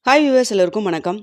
Hi viewers, எல்லோருக்கும் வணக்கம்.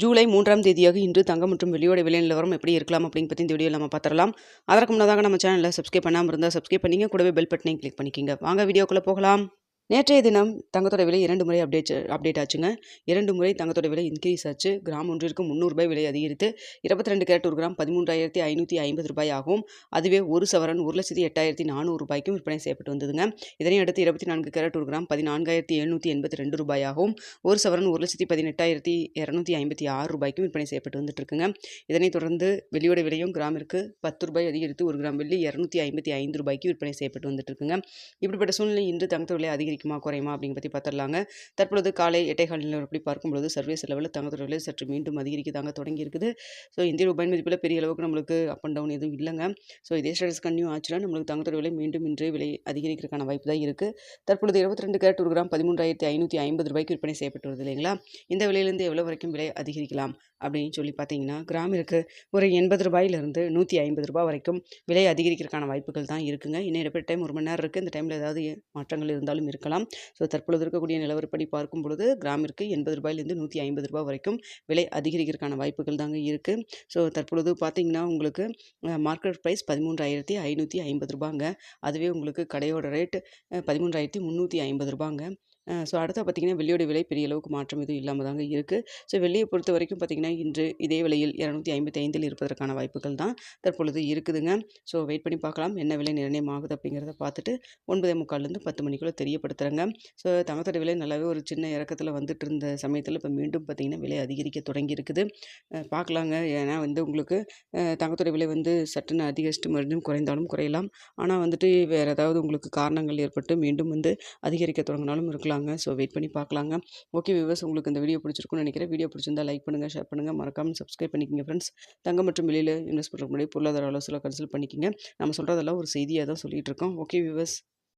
ஜூலை 3ஆம் தேதியாக இன்று தங்கம் மற்றும் வெள்ளியோட விலை நிலவரம் எப்படி இருக்கலாம் அப்படின்னு பற்றி இந்த வீடியோவில் நம்ம பார்த்துடலாம். அதற்கு முன்னதாக நம்ம சேனலில் சப்ஸ்கிரைப் பண்ணாமல் இருந்தால் சப்ஸ்கிரைப் பண்ணிங்க, கூடவே பெல் பட்டனையும் கிளிக் பண்ணிக்கிங்க. வாங்க வீடியோக்குள்ளே போகலாம். நேற்றைய தினம் தங்கத்தோட விலை 2 முறை அப்டேட் ஆச்சுங்க. 2 முறை தங்கத்தோட விலை இன்க்ரீஸ் ஆச்சு. கிராம் ஒன்றிற்கு ₹300 விலை அதிகரித்து 22 கேரட் ஒரு கிராம் ₹13,550 ஆகும். அதுவே ஒரு சவரன் ₹1,08,400 விற்பனை செய்யப்பட்டு வந்ததுங்க. இதனை அடுத்து 24 கேரட் ஒரு கிராம் ₹14,782 ஆகும். ஒரு சவரன் ₹1,18,256 விற்பனை செய்யப்பட்டு வந்துட்டு இருக்குங்க. இதனைத் தொடர்ந்து வெள்ளியோட விலையும் கிராமிற்கு ₹10 அதிகரித்து ஒரு கிராம் வெள்ளி ₹255 விற்பனை செய்யப்பட்டு வந்துட்டு இருக்குங்க. இப்படிப்பட்ட சூழ்நிலை இன்று தங்கத்தோட விலை அதிகரிக்குமா குறையுமா அப்படிங்க பற்றி பார்த்துடலாங்க. தற்பொழுது காலை 8:15 நிலவரப்படி பார்க்கும்பொழுது சர்வீஸ் லெவலில் தங்கத்தோட விலை சற்று மீண்டும் அதிகரிக்க தாங்க தொடங்கி இருக்குது. ஸோ இந்திய ரூபாய் மதிப்பில் பெரிய அளவுக்கு நம்மளுக்கு அப் அண்ட் டவுன் எதுவும் இல்லைங்க. ஸோ இதே ஸ்டேட்டஸ் கன்டினியூ ஆச்சுன்னா நம்மளுக்கு தங்கத்தோட விலை மீண்டும் இன்றே விலை அதிகரிக்கிறதுக்கான வாய்ப்பு தான் இருக்குது. தற்பொழுது 22 கேரட் ஒரு கிராம் ₹13,550 விற்பனை செய்யப்பட்டு வருது இல்லைங்களா. இந்த விலையிலேருந்து எவ்வளோ வரைக்கும் விலை அதிகரிக்கலாம் அப்படின்னு சொல்லி பார்த்தீங்கன்னா, கிராமிற்கு ஒரு ₹80 ₹150 வரைக்கும் விலை அதிகரிக்கிறதுக்கான வாய்ப்புகள் தான் இருக்குங்க. இன்னும் இடப்பட்ட டைம் 1 மணி நேரம் இருக்குது. இந்த டைமில் ஏதாவது மாற்றங்கள் இருந்தாலும் இருக்கலாம். ஸோ தற்பொழுது இருக்கக்கூடிய நிலவரப்படி பார்க்கும் பொழுது கிராமிற்கு ₹80 ₹150 வரைக்கும் விலை அதிகரிக்கிறதுக்கான வாய்ப்புகள் தாங்க இருக்குது. ஸோ தற்பொழுது பார்த்தீங்கன்னா உங்களுக்கு மார்க்கெட் ப்ரைஸ் ₹13,550. அதுவே உங்களுக்கு கடையோட ரேட் ₹13,350. ஸோ அடுத்து பார்த்தீங்கன்னா வெள்ளியோட விலை பெரிய அளவுக்கு மாற்றம் எதுவும் இல்லாமல் தாங்க இருக்குது. ஸோ வெள்ளியை பொறுத்த வரைக்கும் பார்த்தீங்கன்னா இன்று இதே விலையில் 255 இருப்பதற்கான வாய்ப்புகள் தான் தற்பொழுது இருக்குதுங்க. ஸோ வெயிட் பண்ணி பார்க்கலாம் என்ன விலை நிர்ணயம் ஆகுது அப்படிங்கிறத பார்த்துட்டு 9:45 10 மணிக்குள்ளே தெரியப்படுத்துகிறேங்க. ஸோ தங்கத்தோட விலை நல்லாவே ஒரு சின்ன இறக்கத்தில் வந்துட்டு இருந்த சமயத்தில் இப்போ மீண்டும் பார்த்தீங்கன்னா விலை அதிகரிக்க தொடங்கி இருக்குது. பார்க்கலாங்க. ஏன்னா உங்களுக்கு தங்கத்தோட விலை சட்டுன்னு அதிகரிச்சுட்டு மறுபடியும் குறைந்தாலும் குறையலாம். ஆனால் வேறு ஏதாவது உங்களுக்கு காரணங்கள் ஏற்பட்டு மீண்டும் அதிகரிக்க தொடங்கினாலும் இருக்கலாங்க. ஸோ வெயிட் பண்ணி பார்க்கலாங்க. ஓகே வியூவர்ஸ், உங்களுக்கு இந்த வீடியோ பிடிச்சிருக்கும்னு நினைக்கிறேன். வீடியோ பிடிச்சிருந்தா லைக் பண்ணுங்கள், ஷேர் பண்ணுங்கள், மறக்காமல் சப்ஸ்கிரைப் பண்ணிக்கோங்க ஃப்ரெண்ட்ஸ். தங்கம் மற்றும் வெளியில் இன்வெஸ்ட் பண்ணுறதுக்கு முன்னாடி பொருளாதார ஆலோசனை கன்சல்ட் பண்ணிக்கோங்க. நம்ம சொல்கிறதெல்லாம் ஒரு செய்தியாக தான் சொல்லிகிட்டு இருக்கோம். Okay viewers.